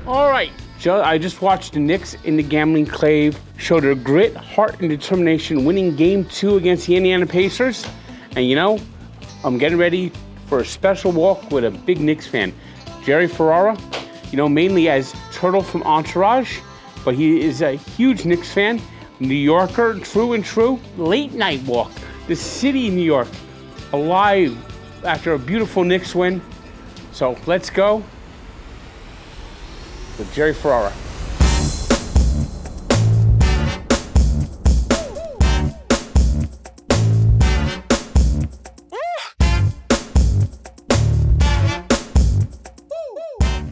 All right, Joe, I just watched the Knicks in the gambling clave show their grit, heart, and determination, winning Game 2 against the Indiana Pacers. And you know, I'm getting ready for a special walk with a big Knicks fan, Jerry Ferrara, you know, mainly as Turtle from Entourage, but he is a huge Knicks fan, New Yorker, true and true. Late night walk, the city of New York, alive after a beautiful Knicks win. So let's go with Jerry Ferrara.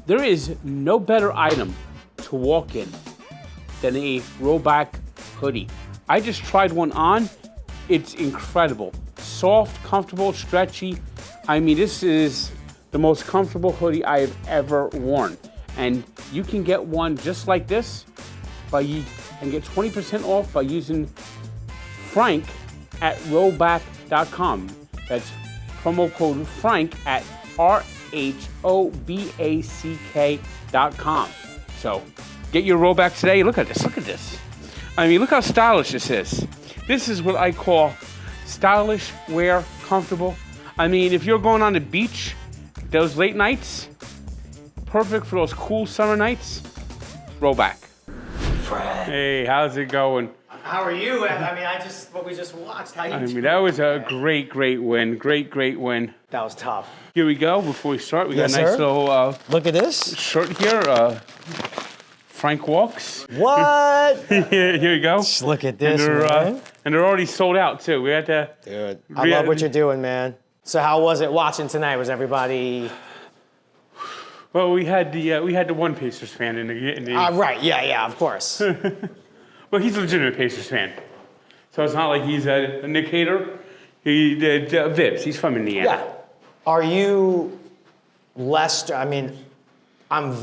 There is no better item to walk in than a Rhoback hoodie. I just tried one on. It's incredible. Soft, comfortable, stretchy. I mean, this is the most comfortable hoodie I have ever worn. And you can get one just like this and get 20% off by using Frank at Rhoback.com. That's promo code Frank at RHOBACK.com. So get your Rhoback today. Look at this. Look at this. I mean, look how stylish this is. This is what I call stylish wear, comfortable. I mean, if you're going on the beach, those late nights, perfect for those cool summer nights, Rhoback. Fred. Hey, how's it going? How are you? I mean, what we just watched. How you doing? That was a great win. Great win. That was tough. Here we go. Before we start, we Yes, got a nice sir. little Look at this. shirt here. Frank Walks. What? Here you go. Just look at this, and man. they're already sold out too. We had to. Dude, I love what you're doing, man. So how was it watching tonight? Was everybody? Well, we had the one Pacers fan in the Right. Yeah. Of course. Well, he's a legitimate Pacers fan, so it's not like he's a Knick hater. He did Vibs. He's from Indiana. Yeah. Are you less? I mean, I'm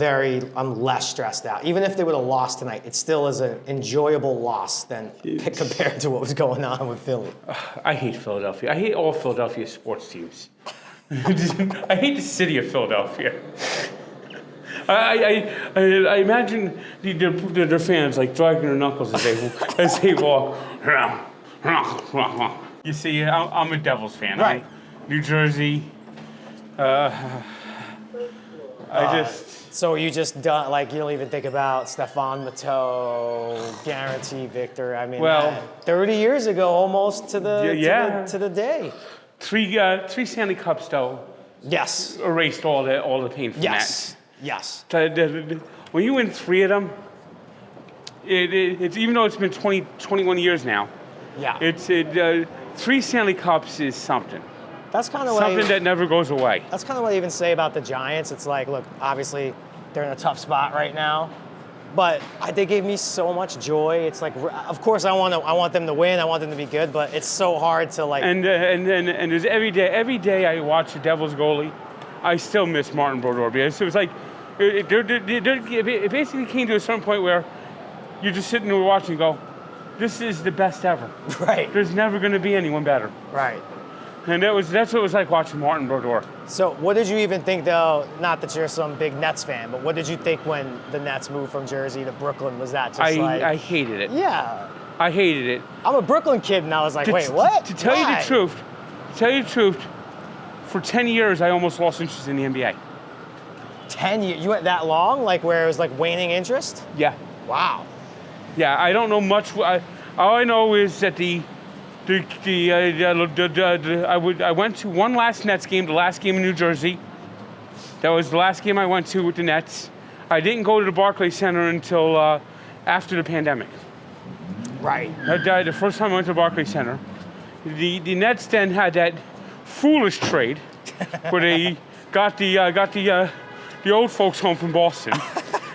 less stressed out. Even if they would have lost tonight, it still is an enjoyable loss than compared to what was going on with Philly. I hate Philadelphia. I hate all Philadelphia sports teams. I hate the city of Philadelphia. I imagine their fans like dragging their knuckles as they walk. You see, I'm a Devils fan. Right. New Jersey. So you just don't, like, you don't even think about Stephon Matteau, Guarantee Victor. I mean, Well, 30 years ago almost to the day. Three Stanley Cups though Yes. erased all the pain from Yes. When you win 3 of them, it's even though it's been 21 years now. Yeah. It's 3 Stanley Cups is something. That's kind of Something that never goes away. That's kind of what I even say about the Giants. It's like, look, obviously they're in a tough spot right now, but they gave me so much joy. It's like, of course, I want them to win. I want them to be good, but it's so hard to like. And there's every day I watch the Devils goalie, I still miss Martin Brodeur because it was like it basically came to a certain point where you're just sitting there watching and go, this is the best ever. Right. There's never going to be anyone better. Right. And that's what it was like watching Martin Brodeur. So what did you even think, though, not that you're some big Nets fan, but what did you think when the Nets moved from Jersey to Brooklyn? Was that just I hated it. Yeah. I hated it. I'm a Brooklyn kid, and I was like, wait, what? To tell you the truth, for 10 years, I almost lost interest in the NBA. 10 years? You went that long? Like where it was like waning interest? Yeah. Wow. Yeah, I don't know much. All I know is that I went to one last Nets game, the last game in New Jersey. That was the last game I went to with the Nets. I didn't go to the Barclays Center until after the pandemic. Right. The first time I went to the Barclays Center. The Nets then had that foolish trade where they got the old folks home from Boston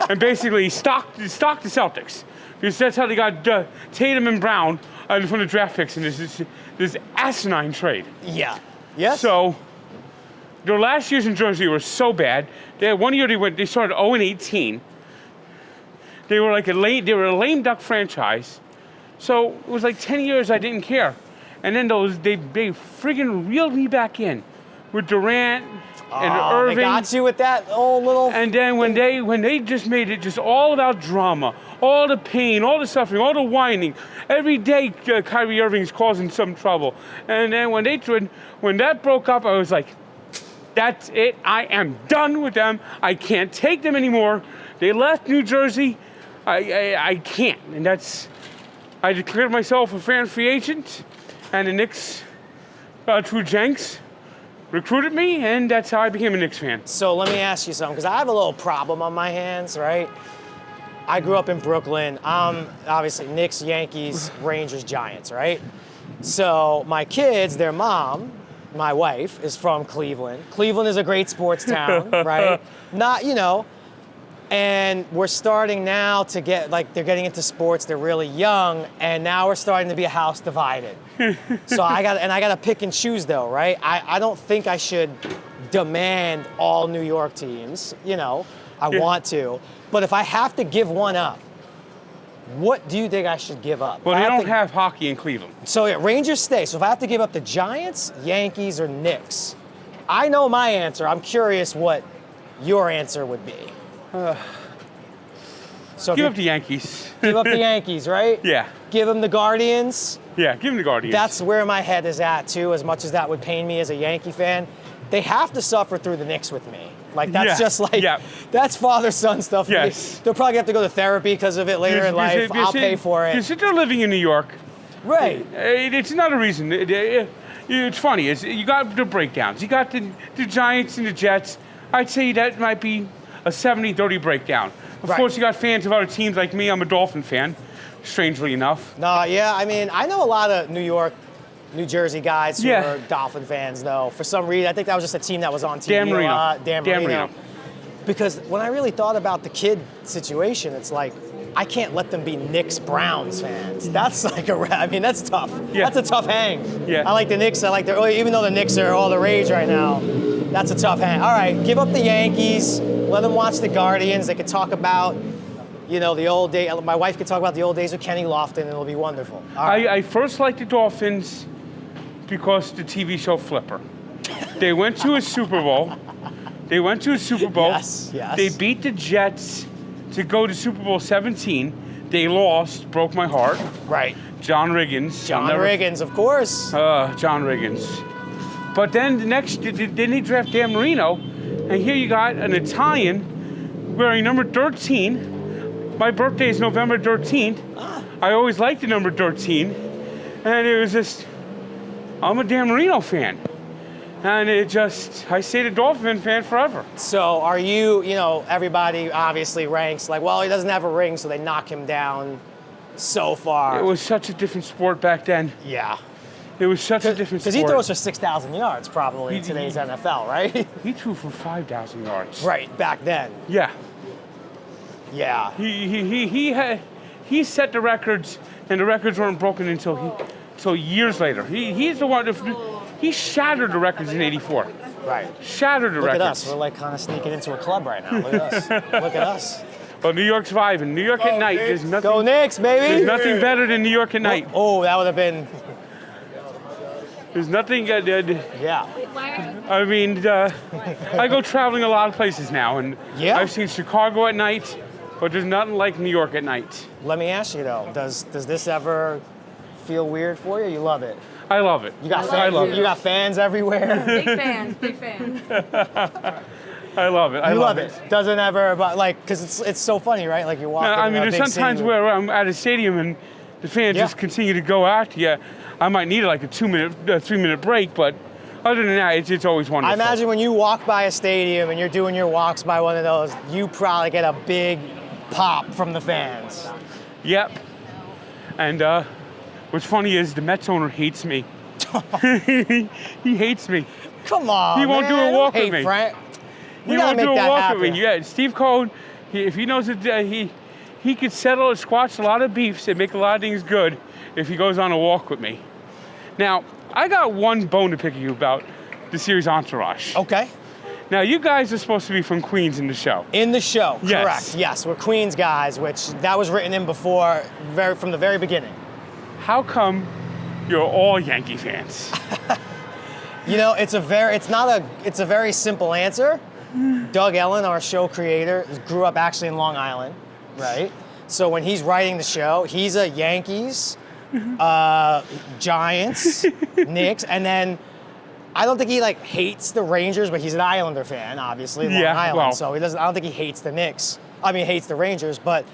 and basically stocked the Celtics. Because that's how they got Tatum and Brown from the draft picks in this asinine trade. Yeah. Yes. So their last years in Jersey were so bad. They had 1 year they started 0-18. They were a lame duck franchise. So it was like 10 years I didn't care. And then they friggin' reeled me back in with Durant and Oh, Irving. they got you with that old little. And then when they just made it just all about drama, all the pain, all the suffering, all the whining, every day Kyrie Irving's causing some trouble. And then when that broke up, I was like, that's it. I am done with them. I can't take them anymore. They left New Jersey. I can't. And I declared myself a fan free agent, and the Knicks, through Jenks, recruited me, and that's how I became a Knicks fan. So let me ask you something, because I have a little problem on my hands, right? I grew up in Brooklyn. Obviously Knicks, Yankees, Rangers, Giants, right? So my kids, their mom, my wife, is from Cleveland. Cleveland is a great sports town, right? Not, and we're starting now to get, they're getting into sports, they're really young, and now we're starting to be a house divided. So I gotta pick and choose though, right? I don't think I should demand all New York teams, I want to. But if I have to give one up, what do you think I should give up? Well, they don't have hockey in Cleveland. So yeah, Rangers stay. So if I have to give up the Giants, Yankees, or Knicks, I know my answer. I'm curious what your answer would be. So Give up the Yankees. Give up the Yankees, right? Yeah. Give them the Guardians. Yeah, give them the Guardians. That's where my head is at too, as much as that would pain me as a Yankee fan. They have to suffer through the Knicks with me. That's father-son stuff. Yes. They'll probably have to go to therapy because of it later in life. I'll pay for it. They're living in New York. Right. It's another reason. It's funny. You got the breakdowns. You got the Giants and the Jets. I'd say that might be a 70-30 breakdown. Of course, you got fans of other teams like me. I'm a Dolphin fan, strangely enough. No, yeah, I mean, I know a lot of New York, New Jersey guys who are Dolphin fans, though. For some reason, I think that was just a team that was on TV Dan Marino. a lot. Dan Marino. Marino. Because when I really thought about the kid situation, it's like, I can't let them be Knicks-Browns fans. That's that's tough. Yeah. That's a tough hang. Yeah. I like the Knicks. Even though the Knicks are all the rage right now, that's a tough hang. All right, give up the Yankees. Let them watch the Guardians. They could talk about, the old day. My wife could talk about the old days with Kenny Lofton, and it'll be wonderful. All right. I first liked the Dolphins because the TV show Flipper. They went to a Super Bowl. Yes. They beat the Jets to go to Super Bowl 17. They lost, broke my heart. Right. John Riggins. Riggins, of course. John Riggins. But then didn't he draft Dan Marino? And here you got an Italian wearing number 13. My birthday is November 13th. I always liked the number 13. And it was just, I'm a Dan Marino fan. And I stayed a Dolphin fan forever. So are you, everybody obviously ranks he doesn't have a ring, so they knock him down so far. It was such a different sport back then. Yeah. It was such a different sport. Because he throws for 6,000 yards probably in today's NFL, right? He threw for 5,000 yards. Right, back then. Yeah. Yeah. He set the records, and the records weren't broken until years later. He's the one. He shattered the records in '84. Right. Shattered the records. Look at us. We're kind of sneaking into a club right now. Look at us. Look at us. Well, New York's vibing. New York at night. There's nothing. Go Knicks, baby. There's nothing better than New York at night. Oh, that would have been. There's nothing. Yeah. I mean, I go traveling a lot of places now, and I've seen Chicago at night, but there's nothing like New York at night. Let me ask you though, does this ever feel weird for you? You love it. I love it. You got fans. You got fans everywhere. Big fans. Big fans. I love it. I love it. Doesn't ever, because it's so funny, right? Like you're walking. I mean, there's sometimes where I'm at a stadium and the fans just continue to go after you. I might need a 3-minute break, but other than that, it's always wonderful. I imagine when you walk by a stadium and you're doing your walks by one of those, you probably get a big pop from the fans. Yep. And what's funny is the Mets owner hates me. He hates me. Come on, He won't do a walk with me. Frank. He won't do a walk with me. Yeah, Steve Cohen, if he knows that he could settle and squash a lot of beefs and make a lot of things good if he goes on a walk with me. Now, I got one bone to pick you about the series Entourage. Okay. Now, you guys are supposed to be from Queens in the show. In the show, Yes. correct. Yes, we're Queens guys, which that was written in before, from the very beginning. How come you're all Yankee fans? You know, it's a very simple answer. Doug Ellen, our show creator, grew up actually in Long Island, right? So when he's writing the show, he's a Yankees, Giants, Knicks, and then I don't think he like hates the Rangers, but he's an Islander fan, obviously, Long Island. Well, so he doesn't. I don't think he hates the Knicks. I mean, hates the Rangers, but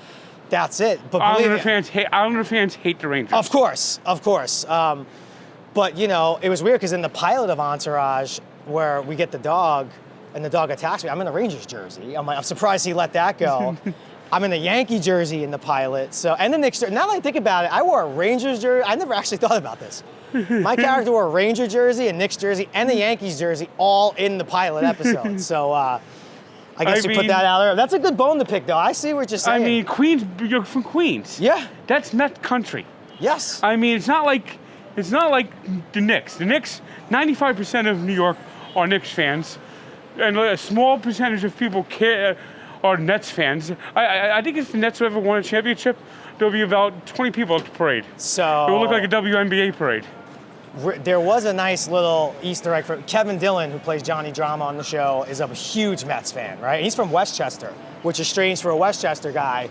that's it. But Islander fans hate the Rangers. Of course. But you know, it was weird because in the pilot of Entourage, where we get the dog, and the dog attacks me, I'm in a Rangers jersey. I'm surprised he let that go. I'm in a Yankee jersey in the pilot. So, and the Knicks. Now that I think about it, I wore a Rangers jersey. I never actually thought about this. My character wore a Ranger jersey, a Knicks jersey, and a Yankees jersey, all in the pilot episode. So, I guess you put that out there. That's a good bone to pick, though. I see what you're saying. I mean, Queens. You're from Queens. Yeah. That's Met country. Yes. I mean, it's not like the Knicks. The Knicks. 95% of New York are Knicks fans, and a small percentage of people are Nets fans. I think if the Nets ever won a championship, there'll be about 20 people at the parade. So it will look like a WNBA parade. There was a nice little Easter egg for Kevin Dillon, who plays Johnny Drama on the show, is a huge Mets fan, right? He's from Westchester, which is strange for a Westchester guy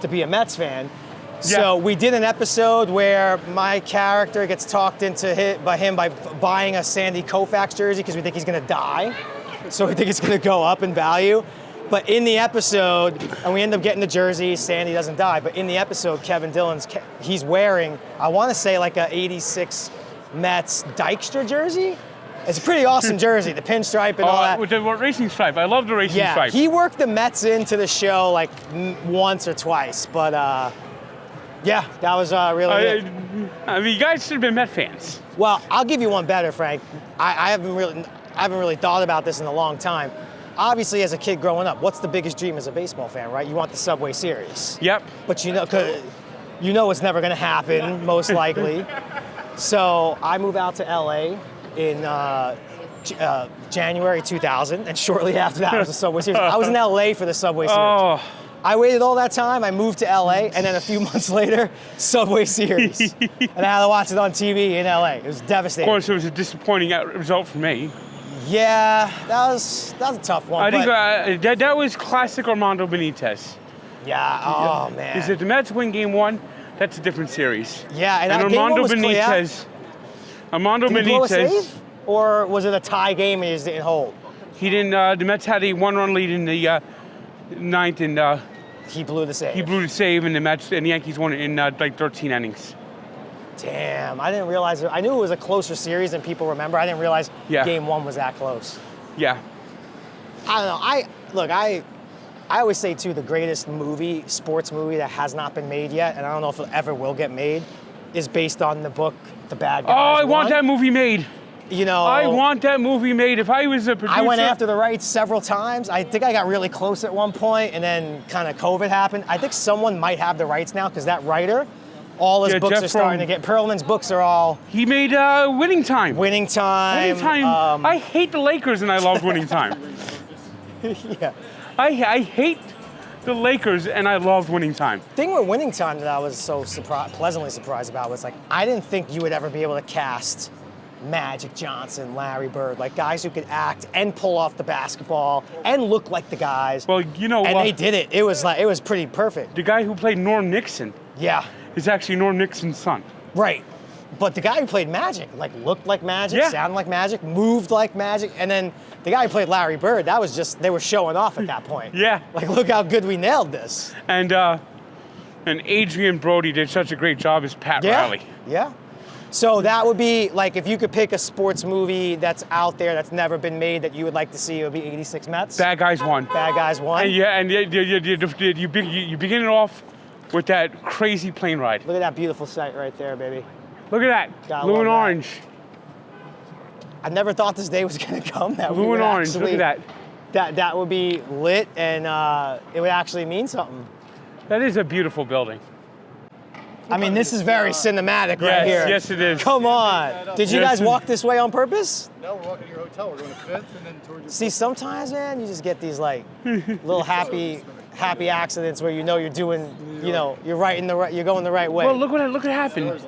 to be a Mets fan. Yeah. So we did an episode where my character gets talked into by buying a Sandy Koufax jersey because we think he's going to die. So we think it's going to go up in value. But in the episode, and we end up getting the jersey, Sandy doesn't die, but in the episode, Kevin Dillon's, he's wearing, I want to say like a 86 Mets Dykstra jersey. It's a pretty awesome jersey, the pinstripe and all that. With the racing stripe, I love the racing stripe. Yeah, he worked the Mets into the show like once or twice, but yeah, that was really good. I mean, you guys should have been Met fans. Well, I'll give you one better, Frank. I haven't really thought about this in a long time. Obviously, as a kid growing up, what's the biggest dream as a baseball fan, right? You want the Subway Series. Yep. But you know it's never going to happen, most likely. So I moved out to LA in January 2000, and shortly after that was the Subway Series. I was in LA for the Subway Series. Oh. I waited all that time. I moved to LA, and then a few months later, Subway Series. And I had to watch it on TV in LA. It was devastating. Of course, it was a disappointing result for me. Yeah, that was a tough one. I think that was classic Armando Benitez. Yeah, oh man. Is if the Mets win Game 1, that's a different series. Yeah, and Armando Benitez. Did he blow a save? Or was it a tie game and he just didn't hold? He didn't. The Mets had a one-run lead in the ninth, and he blew the save. He blew the save, and the Yankees won it in like 13 innings. Damn, I didn't realize. I knew it was a closer series than people remember. I didn't realize Game 1 was that close. Yeah. I don't know. I always say too, the greatest sports movie that has not been made yet, and I don't know if it ever will get made, is based on the book The Bad Guys. Oh, I want that movie made. You know, I want that movie made. If I was a producer, I went after the rights several times. I think I got really close at one point, and then kind of COVID happened. I think someone might have the rights now because that writer, all his books are starting to get. Perlman's books are all. He made Winning Time. Winning Time. Winning Time. I hate the Lakers, and I love Winning Time. Yeah. I hate the Lakers, and I loved Winning Time. The thing with Winning Time that I was so pleasantly surprised about was like I didn't think you would ever be able to cast Magic Johnson, Larry Bird, like guys who could act and pull off the basketball and look like the guys. Well, you know, and they did it. It was pretty perfect. The guy who played Norm Nixon, is actually Norm Nixon's son. Right, but the guy who played Magic, like looked like Magic, sounded like Magic, moved like Magic, and then the guy who played Larry Bird, that was just they were showing off at that point. Yeah, like look how good we nailed this. And Adrian Brody did such a great job as Pat Riley. Yeah. So that would be, like, if you could pick a sports movie that's out there that's never been made that you would like to see, it would be 86 Mets? Bad Guys 1. Bad Guys 1? And you begin it off with that crazy plane ride. Look at that beautiful sight right there, baby. Look at that, blue and orange. I never thought this day was going to come. That blue and orange, look at that. That would be lit, and it would actually mean something. That is a beautiful building. I mean, this is very cinematic right here. Yes, it is. Come on. Did you guys walk this way on purpose? No, we're walking to your hotel. We're going to 5th and then towards your... See, sometimes, man, you just get these, like, little happy accidents where you know you're doing, you know, you're going the right way. Well, look what happened.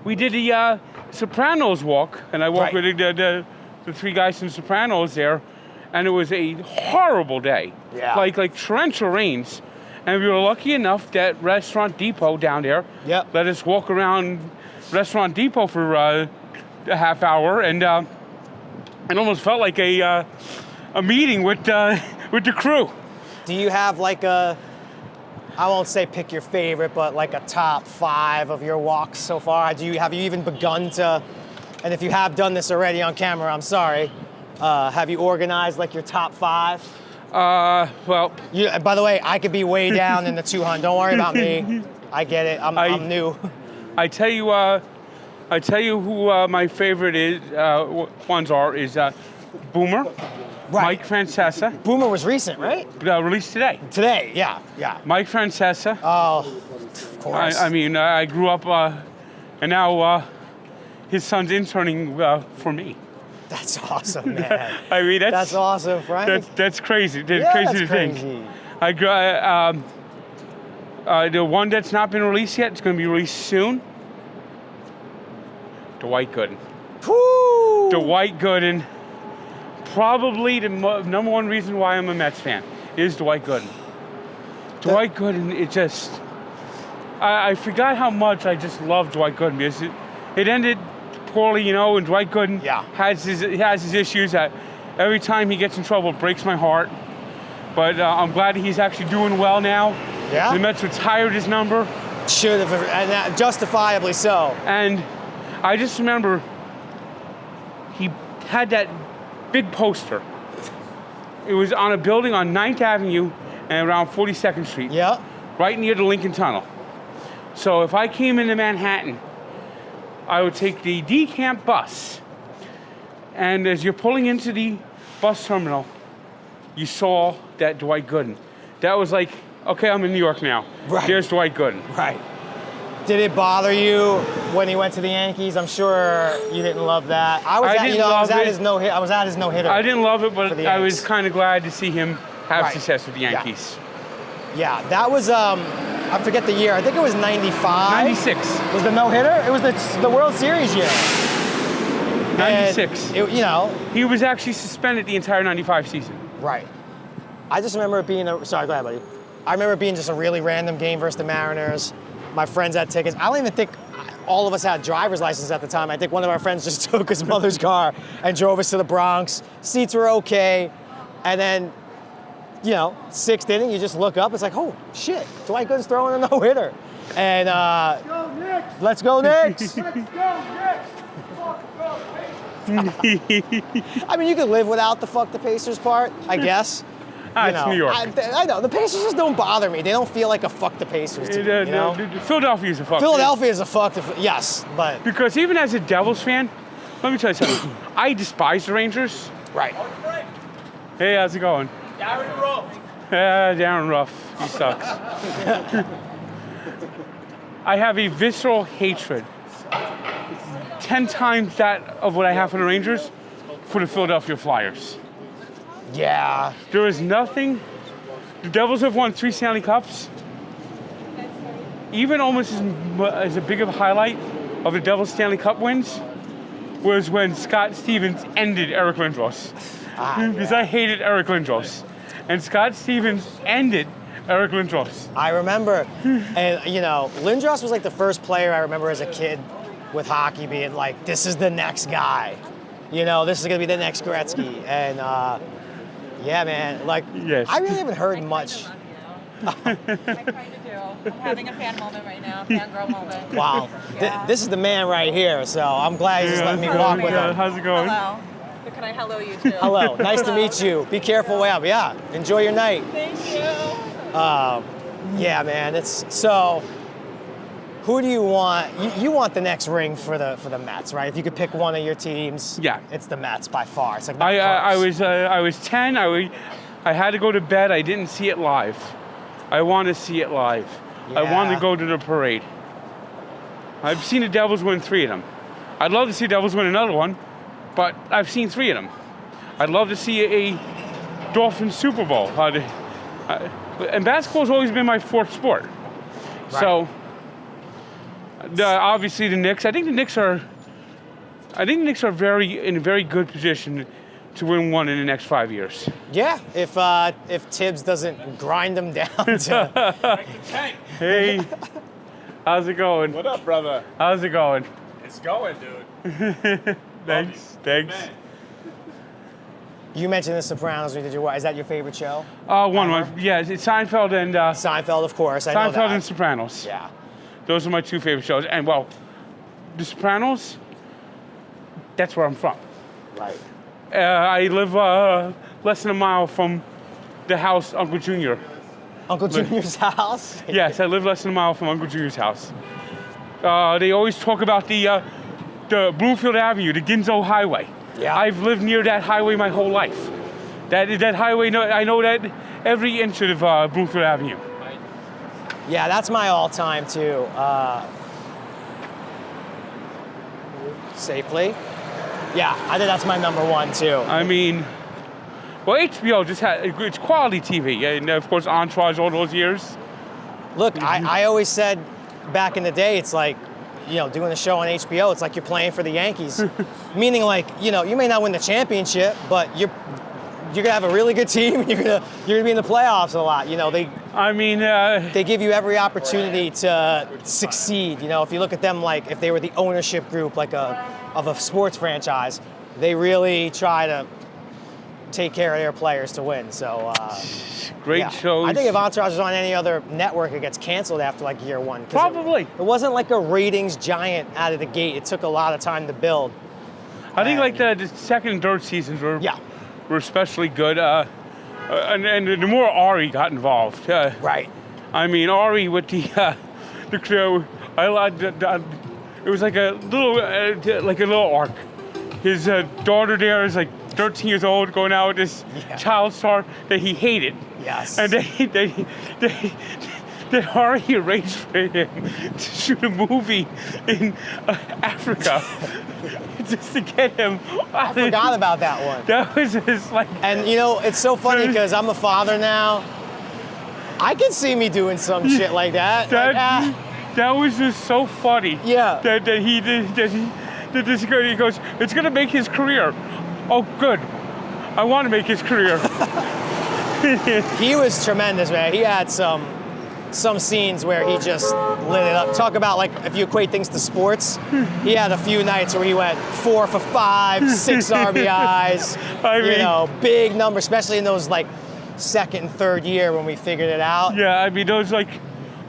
We did the Sopranos walk, and I walked with the the three guys from Sopranos there, and it was a horrible day. Yeah. Like torrential rains. And we were lucky enough that Restaurant Depot down there let us walk around Restaurant Depot for a half hour, and it almost felt like a meeting with the crew. Do you have like I won't say pick your favorite, but like a top 5 of your walks so far? Have you even begun to, and if you have done this already on camera, I'm sorry, have you organized like your top 5? Well. By the way, I could be way down in the 200. Don't worry about me. I get it. I'm new. I tell you who my favorite ones are is Boomer, Mike Francesa. Boomer was recent, right? Released today. Today, yeah. Mike Francesa. Oh, of course. I mean, I grew up, and now his son's interning for me. That's awesome, man. I mean, that's awesome, Frank. That's crazy. That's crazy to think. The one that's not been released yet, it's going to be released soon. Dwight Gooden. Woo! Dwight Gooden. Probably the number one reason why I'm a Mets fan is Dwight Gooden. Dwight Gooden, it just... I forgot how much I just love Dwight Gooden because it ended poorly, and Dwight Gooden has his issues that every time he gets in trouble, it breaks my heart. But I'm glad he's actually doing well now. Yeah. The Mets retired his number. Should have, and justifiably so. And I just remember he had that big poster. It was on a building on 9th Avenue and around 42nd Street. Yeah. Right near the Lincoln Tunnel. So if I came into Manhattan, I would take the D-Camp bus. And as you're pulling into the bus terminal, you saw that Dwight Gooden. That was like, okay, I'm in New York now. Right. There's Dwight Gooden. Right. Did it bother you when he went to the Yankees? I'm sure you didn't love that. I was at his no-hitter. I didn't love it, but I was kind of glad to see him have success with the Yankees. Yeah, that was, I forget the year. I think it was 95. 96. Was the no-hitter? It was the World Series year. 96. He was actually suspended the entire 95 season. Right. I just remember it being sorry, go ahead, buddy. I remember it being just a really random game versus the Mariners. My friends had tickets. I don't even think all of us had driver's licenses at the time. I think one of our friends just took his mother's car and drove us to the Bronx. Seats were okay. And then, 6th inning, you just look up. It's like, oh, shit, Dwight Gooden's throwing a no-hitter. And let's go Knicks. Let's go Knicks. I mean, you could live without the fuck the Pacers part, I guess. It's New York. I know. The Pacers just don't bother me. They don't feel like a fuck the Pacers team, Philadelphia is a fuck. Philadelphia is a fuck. Yes, but... Because even as a Devils fan, let me tell you something. I despise the Rangers. Right. Hey, how's it going? Darren Ruff. Yeah, Darren Ruff. He sucks. I have a visceral hatred, 10 times that of what I have for the Rangers, for the Philadelphia Flyers. Yeah. There is nothing. The Devils have won 3 Stanley Cups. Even almost as a big of a highlight of the Devils' Stanley Cup wins was when Scott Stevens ended Eric Lindros. Because I hated Eric Lindros. And Scott Stevens ended Eric Lindros. I remember. And, Lindros was like the first player I remember as a kid with hockey being like, this is the next guy. This is going to be the next Gretzky. And, yeah, man. I really haven't heard much. I kind of do. I'm having a fan moment right now, fangirl moment. Wow. Yeah. This is the man right here, so I'm glad he's just letting me walk with him. How's it going? Hello. But can I hello you too? Hello. Nice to meet you. Be careful way up. Yeah. Enjoy your night. Thank you. Yeah, man. So, who do you want? You want the next ring for the Mets, right? If you could pick one of your teams, it's the Mets by far. It's like I was 10. I had to go to bed. I didn't see it live. I want to see it live. Yeah. I want to go to the parade. I've seen the Devils win 3 of them. I'd love to see the Devils win another one, but I've seen 3 of them. I'd love to see a Dolphins Super Bowl. And basketball's always been my fourth sport. Right. So, obviously the Knicks. I think the Knicks are I think the Knicks are in a very good position to win one in the next 5 years. Yeah, if Tibbs doesn't grind them down to. Hey, how's it going? What up, brother? How's it going? It's going, dude. Thanks. You mentioned The Sopranos. Did you? Is that your favorite show? Yeah, it's Seinfeld and Seinfeld, of course. I know Seinfeld that. and Sopranos. Yeah. Those are my two favorite shows. And well, The Sopranos, that's where I'm from. Right. I live less than a mile from the house Uncle Junior. Uncle Junior's house? Yes, I live less than a mile from Uncle Junior's house. They always talk about the Bloomfield Avenue, the Ginzo Highway. Yeah. I've lived near that highway my whole life. That highway, I know that every inch of Bloomfield Avenue. Yeah, that's my all-time too. Safely. Yeah, I think that's my number one too. I mean, well, HBO just it's quality TV, and of course Entourage all those years. Look, I always said back in the day, it's like, doing a show on HBO, it's like you're playing for the Yankees. Meaning like, you may not win the championship, but you're gonna have a really good team and you're gonna be in the playoffs a lot. They give you every opportunity to succeed. If you look at them like if they were the ownership group of a sports franchise, they really try to take care of their players to win. So great shows. I think if Entourage is on any other network, it gets canceled after like year one. Probably. It wasn't like a ratings giant out of the gate. It took a lot of time to build. I think like the second and third seasons were especially good. And the more Ari got involved. Right. I mean, Ari with the crew, it was like a little arc. His daughter there is like 13 years old, going out with this child star that he hated. Yes. And they already arranged for him to shoot a movie in Africa just to get him. I forgot about that one. That was his like. And it's so funny because I'm a father now. I can see me doing some shit like that. That was just so funny. Yeah. That he did. That this guy, he goes, it's gonna make his career. Oh, good. I want to make his career. He was tremendous, man. He had some scenes where he just lit it up. Talk about like if you equate things to sports, he had a few nights where he went 4 for 5, 6 RBIs. Big numbers, especially in those like second and third year when we figured it out. Yeah, I mean those like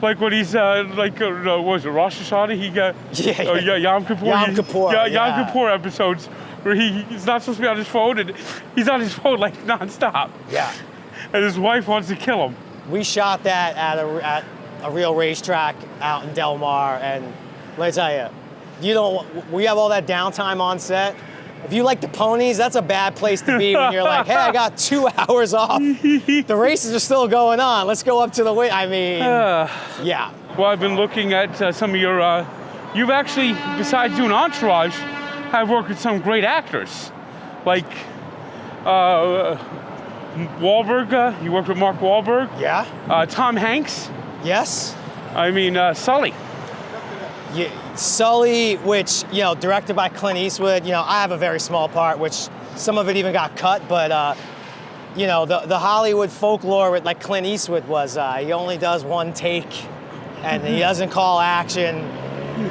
when he's what was it, Rosh Hashanah? He got Yom Kippur. Yom Kippur. Yom Kippur episodes where he's not supposed to be on his phone and he's on his phone like nonstop. Yeah. And his wife wants to kill him. We shot that at a real racetrack out in Del Mar, and let me tell you, we have all that downtime on set. If you like the ponies, that's a bad place to be when you're like, hey, I got 2 hours off. The races are still going on. Let's go up to the way. I mean, yeah. Well, I've been looking at some of your. You've actually, besides doing Entourage, have worked with some great actors, like Wahlberg. You worked with Mark Wahlberg. Yeah. Tom Hanks. Yes. I mean, Sully. Yeah, Sully, which, directed by Clint Eastwood. I have a very small part, which some of it even got cut, but, the Hollywood folklore with like Clint Eastwood was he only does one take and he doesn't call action.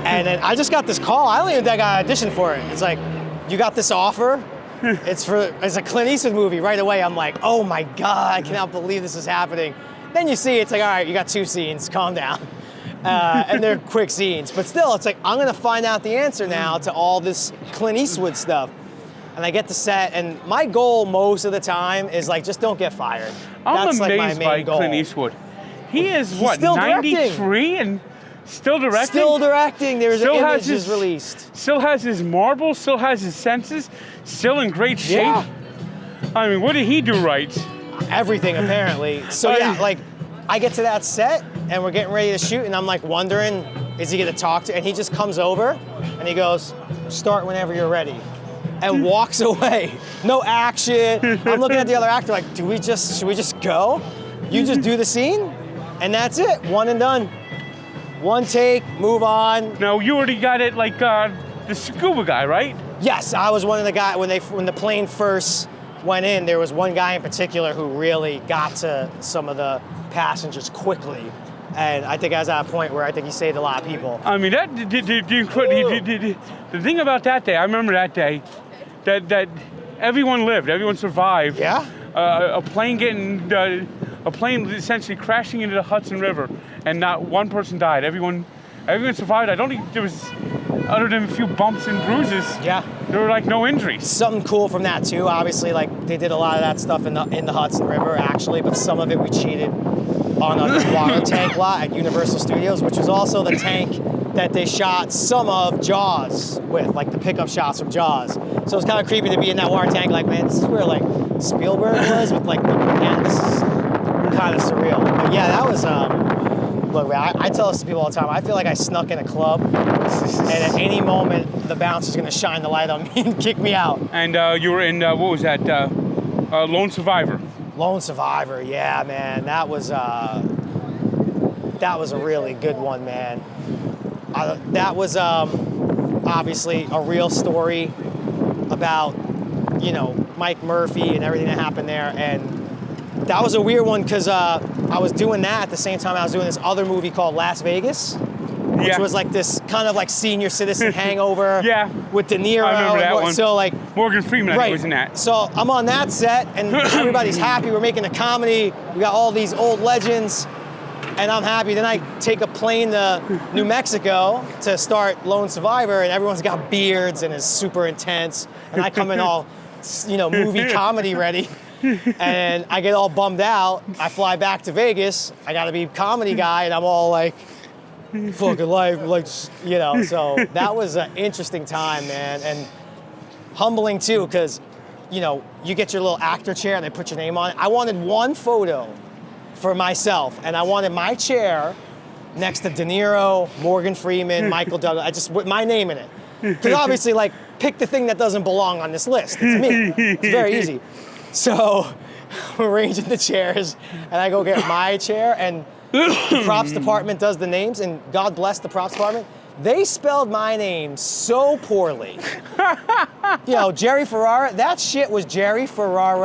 And then I just got this call. I don't even think I auditioned for it. It's like, you got this offer? It's a Clint Eastwood movie. Right away, I'm like, oh my God, I cannot believe this is happening. Then you see, it's like, all right, you got 2 scenes, calm down. And they're quick scenes. But still, it's like, I'm gonna find out the answer now to all this Clint Eastwood stuff. And I get to set, and my goal most of the time is like, just don't get fired. I'm That's like my amazed main by goal. Clint Eastwood. He's still 93 and still directing? Still directing. There's still an image released. Still has his marbles, still has his senses, still in great shape. Yeah. I mean, what did he do right? Everything, apparently. So like, I get to that set, and we're getting ready to shoot, and I'm like wondering, is he gonna talk to? And he just comes over, and he goes, "Start whenever you're ready," and walks away. No action. I'm looking at the other actor like, should we just go? You just do the scene, and that's it. One and done. One take, move on. Now, you already got it like the scuba guy, right? Yes, I was one of the guys when the plane first went in. There was one guy in particular who really got to some of the passengers quickly, and I think I was at a point where I think he saved a lot of people. I mean, the thing about that day, I remember that day, that everyone lived, everyone survived. Yeah. A plane essentially crashing into the Hudson River, and not one person died. Everyone survived. I don't think there was, other than a few bumps and bruises. Yeah. There were like no injuries. Something cool from that too. Obviously, like they did a lot of that stuff in the Hudson River actually, but some of it we cheated on a water tank lot at Universal Studios, which was also the tank that they shot some of Jaws with, like the pickup shots from Jaws. So it's kind of creepy to be in that water tank. Like, man, this is where like Spielberg was with like the man. This is kind of surreal. But yeah, that was. Look, man, I tell this to people all the time. I feel like I snuck in a club, and at any moment, the bouncer's gonna shine the light on me and kick me out. And you were in, what was that? Lone Survivor. Lone Survivor, yeah, man. That was a really good one, man. That was obviously a real story about, Mike Murphy and everything that happened there. And that was a weird one because I was doing that at the same time I was doing this other movie called Las Vegas, which was like this kind of like senior citizen hangover with De Niro. I remember that one. So like Morgan Freeman, I think, was in that. So I'm on that set and everybody's happy. We're making a comedy. We got all these old legends and I'm happy. Then I take a plane to New Mexico to start Lone Survivor and everyone's got beards and is super intense. And I come in all, movie comedy ready. And I get all bummed out. I fly back to Vegas. I got to be comedy guy, and I'm all like, fucking life, like, So that was an interesting time, man, and humbling too, because, you get your little actor chair and they put your name on it. I wanted one photo for myself, and I wanted my chair next to De Niro, Morgan Freeman, Michael Douglas. I just with my name in it, because obviously, like, pick the thing that doesn't belong on this list. It's me. It's very easy. So we're arranging the chairs, and I go get my chair, and the props department does the names, and God bless the props department. They spelled my name so poorly. Jerry Ferrara, that shit was Jerry Ferrara,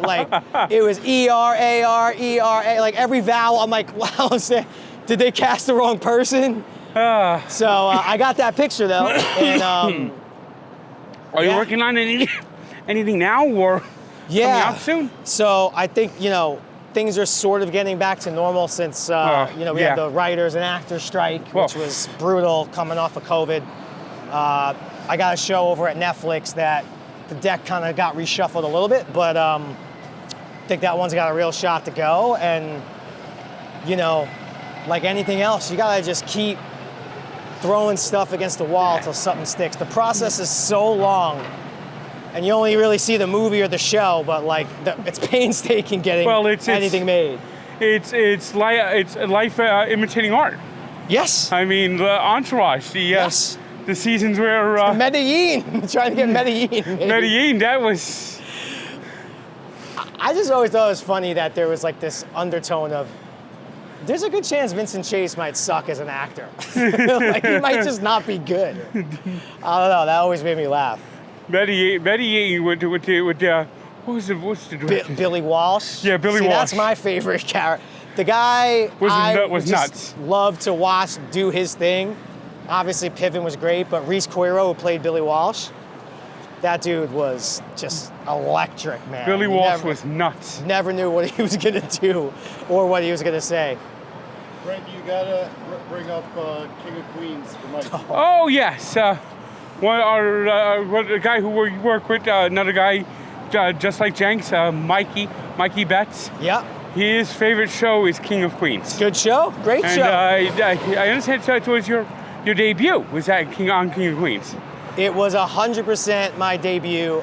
like it was E-R-A-R-E-R-A, like every vowel. I'm like, wow, did they cast the wrong person? So I got that picture though, and are you working on anything now, or coming out soon? So I think, things are sort of getting back to normal since, we had the writers and actors strike, which was brutal coming off of COVID. I got a show over at Netflix that the deck kind of got reshuffled a little bit, but I think that one's got a real shot to go. And, like anything else, you got to just keep throwing stuff against the wall until something sticks. The process is so long. And you only really see the movie or the show, but like it's painstaking getting anything made. It's life imitating art. Yes. I mean, the Entourage, the seasons where Medellin, trying to get Medellin. Medellin, that was. I just always thought it was funny that there was like this undertone of. There's a good chance Vincent Chase might suck as an actor. Like he might just not be good. I don't know. That always made me laugh. Medellin with what's the director? Billy Walsh. Yeah, Billy Walsh. That's my favorite character. The guy was nuts. Loved to watch do his thing. Obviously, Piven was great, but Reese Coiro, who played Billy Walsh, that dude was just electric, man. Billy Walsh was nuts. Never knew what he was gonna do or what he was gonna say. Brent, you gotta bring up King of Queens for Mike. Oh yes. A guy who we work with, another guy just like Jenks, Mikey Betts. Yeah. His favorite show is King of Queens. Good show, great show. I understand it was your debut. Was that King of Queens? It was 100% my debut.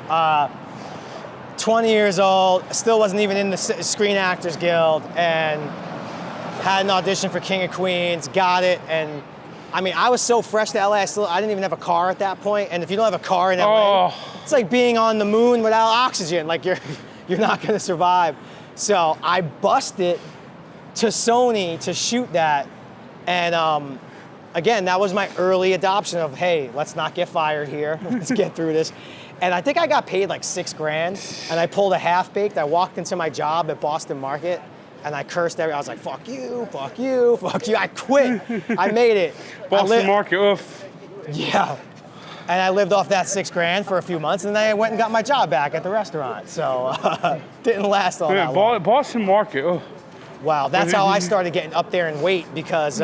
20 years old, still wasn't even in the Screen Actors Guild, and had an audition for King of Queens, got it, and I mean, I was so fresh to LA, I didn't even have a car at that point. And if you don't have a car in LA, it's like being on the moon without oxygen. Like you're not gonna survive. So I busted to Sony to shoot that. And again, that was my early adoption of, hey, let's not get fired here. Let's get through this. And I think I got paid like $6,000, and I pulled a half-baked. I walked into my job at Boston Market, and I cursed I was like, fuck you, fuck you, fuck you. I quit. I made it. Boston Market, oof. Yeah. And I lived off that $6,000 for a few months, and then I went and got my job back at the restaurant. So didn't last all that long. Boston Market, oh. Wow, that's how I started getting up there in weight, because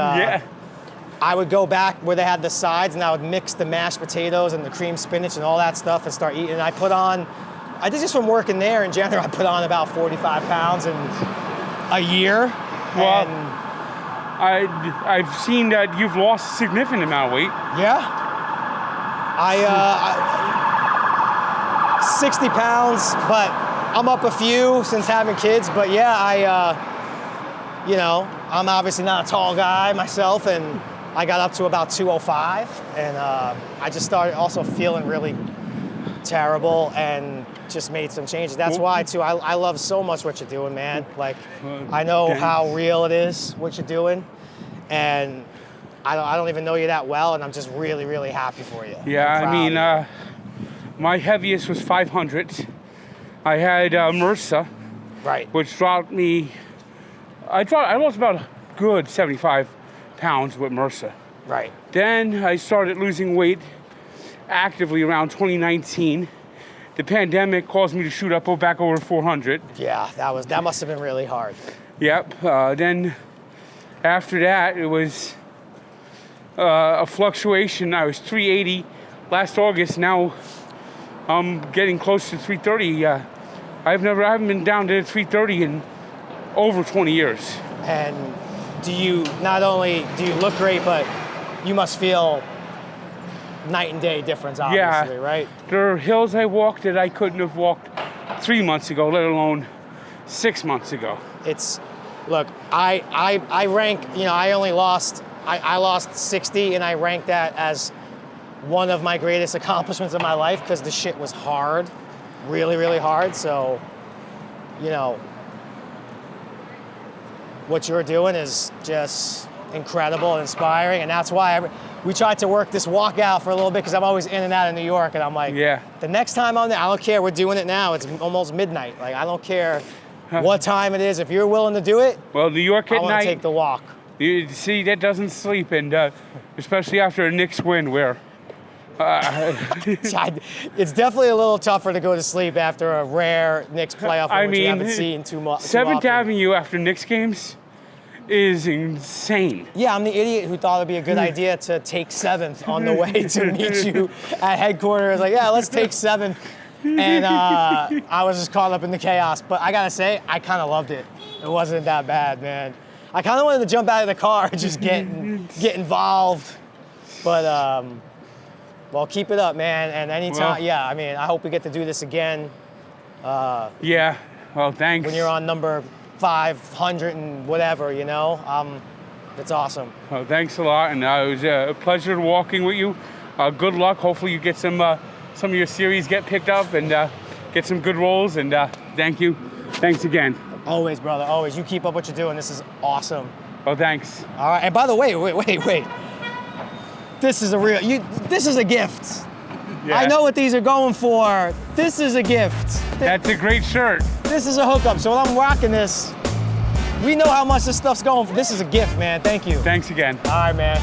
I would go back where they had the sides, and I would mix the mashed potatoes and the cream spinach and all that stuff and start eating. And I did just from working there in general, I put on about 45 pounds in a year. Well, and I've seen that you've lost a significant amount of weight. yeah, I 60 pounds, but I'm up a few since having kids. But yeah, I'm obviously not a tall guy myself, and I got up to about 205, and I just started also feeling really terrible and just made some changes. That's why, too, I love so much what you're doing, man. Like, I know how real it is, what you're doing, and I don't even know you that well, and I'm just really, really happy for you. Yeah, I mean, my heaviest was 500. I had MRSA, right, which dropped me. I lost about a good 75 pounds with MRSA. right. Then I started losing weight actively around 2019. The pandemic caused me to shoot up back over 400. Yeah, that must have been really hard. Yep. Then after that, it was a fluctuation. I was 380 last August. Now I'm getting close to 330. I haven't been down to 330 in over 20 years. And not only do you look great, but you must feel night and day difference, obviously, right? There are hills I walked that I couldn't have walked 3 months ago, let alone 6 months ago. Look, I rank, I lost 60, and I rank that as one of my greatest accomplishments of my life, because the shit was hard, really, really hard. So, what you're doing is just incredible and inspiring, and that's why we tried to work this walkout for a little bit, because I'm always in and out of New York, and I'm like, the next time I'm there, I don't care, we're doing it now, it's almost midnight, like I don't care what time it is, if you're willing to do it, well, New York at I want night, to take the walk. You see, that doesn't sleep, and especially after a Knicks win, where it's definitely a little tougher to go to sleep after a rare Knicks playoff win, which you haven't seen too much. 7th Avenue after Knicks games is insane. Yeah, I'm the idiot who thought it'd be a good idea to take 7th on the way to meet you at headquarters. Like, yeah, let's take 7th. And I was just caught up in the chaos. But I gotta say, I kind of loved it. It wasn't that bad, man. I kind of wanted to jump out of the car and just get involved. But, well, keep it up, man. And anytime, I hope we get to do this again. Yeah, well, thanks. When you're on number 500 and whatever, it's awesome. Well, thanks a lot, and it was a pleasure walking with you. Good luck. Hopefully you get some of your series get picked up and get some good roles, and thank you. Thanks again. Always, brother, always. You keep up what you're doing. This is awesome. Oh, thanks. All right, and by the way, wait. This is a gift. Yeah. I know what these are going for. This is a gift. That's a great shirt. This is a hookup. So when I'm rocking this, we know how much this stuff's going for. This is a gift, man. Thank you. Thanks again. All right, man.